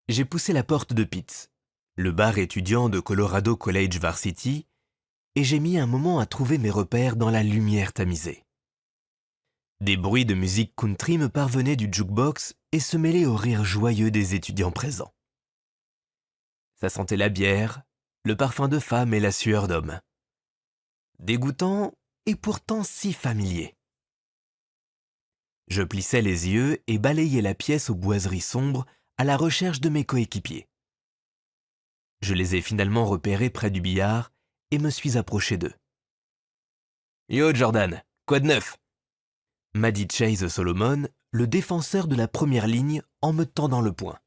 J'ai poussé la porte de Pitts, le bar étudiant de Colorado College Varsity, et j'ai mis un moment à trouver mes repères dans la lumière tamisée. Des bruits de musique country me parvenaient du jukebox et se mêlaient au rire joyeux des étudiants présents. Ça sentait la bière, le parfum de femme et la sueur d'homme. Dégoûtant et pourtant si familier. Je plissais les yeux et balayais la pièce aux boiseries sombres à la recherche de mes coéquipiers. Je les ai finalement repérés près du billard et me suis approché d'eux. « Yo Jordan, quoi de neuf ?» m'a dit Chase Solomon, le défenseur de la première ligne, en me tendant le poing.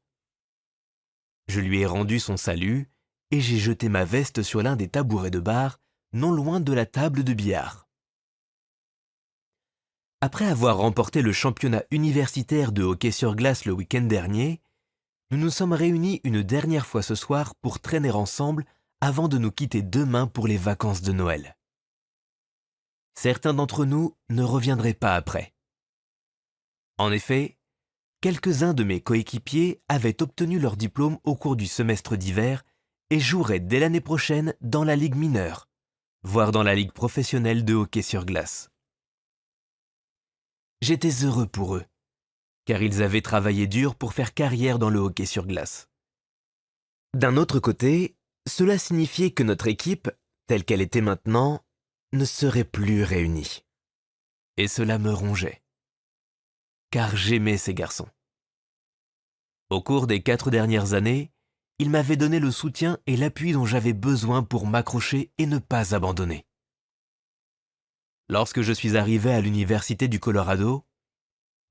Je lui ai rendu son salut et j'ai jeté ma veste sur l'un des tabourets de bar, non loin de la table de billard. Après avoir remporté le championnat universitaire de hockey sur glace le week-end dernier, nous nous sommes réunis une dernière fois ce soir pour traîner ensemble avant de nous quitter demain pour les vacances de Noël. Certains d'entre nous ne reviendraient pas après. En effet, quelques-uns de mes coéquipiers avaient obtenu leur diplôme au cours du semestre d'hiver et joueraient dès l'année prochaine dans la ligue mineure, voire dans la ligue professionnelle de hockey sur glace. J'étais heureux pour eux, car ils avaient travaillé dur pour faire carrière dans le hockey sur glace. D'un autre côté, cela signifiait que notre équipe, telle qu'elle était maintenant, ne serait plus réunie. Et cela me rongeait, car j'aimais ces garçons. Au cours des 4 dernières années, ils m'avaient donné le soutien et l'appui dont j'avais besoin pour m'accrocher et ne pas abandonner. Lorsque je suis arrivé à l'université du Colorado,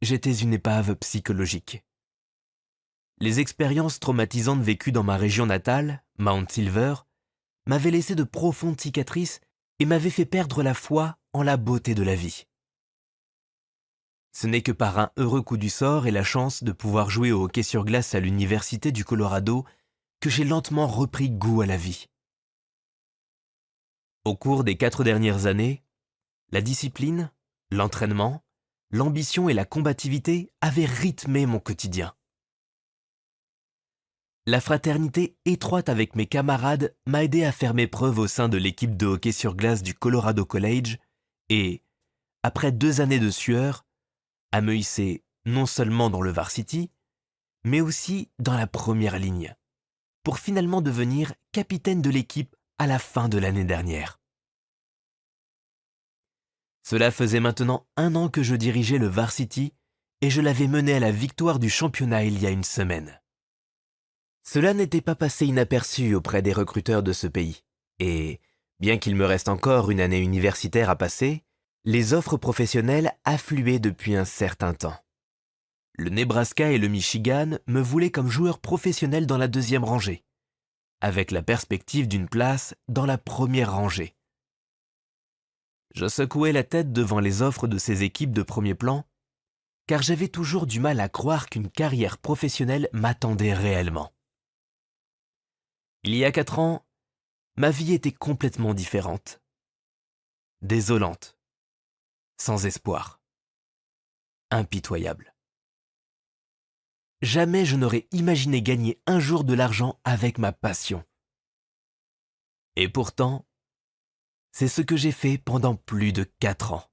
j'étais une épave psychologique. Les expériences traumatisantes vécues dans ma région natale, Mount Silver, m'avaient laissé de profondes cicatrices et m'avaient fait perdre la foi en la beauté de la vie. Ce n'est que par un heureux coup du sort et la chance de pouvoir jouer au hockey sur glace à l'université du Colorado que j'ai lentement repris goût à la vie. Au cours des 4 dernières années, la discipline, l'entraînement, l'ambition et la combativité avaient rythmé mon quotidien. La fraternité étroite avec mes camarades m'a aidé à faire mes preuves au sein de l'équipe de hockey sur glace du Colorado College et, après 2 années de sueur, à me hisser non seulement dans le varsity, mais aussi dans la première ligne, pour finalement devenir capitaine de l'équipe à la fin de l'année dernière. Cela faisait maintenant 1 an que je dirigeais le varsity et je l'avais mené à la victoire du championnat il y a une semaine. Cela n'était pas passé inaperçu auprès des recruteurs de ce pays, et, bien qu'il me reste encore une année universitaire à passer, les offres professionnelles affluaient depuis un certain temps. Le Nebraska et le Michigan me voulaient comme joueur professionnel dans la 2e rangée, avec la perspective d'une place dans la 1re rangée. Je secouais la tête devant les offres de ces équipes de premier plan, car j'avais toujours du mal à croire qu'une carrière professionnelle m'attendait réellement. Il y a 4 ans, ma vie était complètement différente. Désolante. Sans espoir. Impitoyable. Jamais je n'aurais imaginé gagner un jour de l'argent avec ma passion. Et pourtant, c'est ce que j'ai fait pendant plus de 4 ans.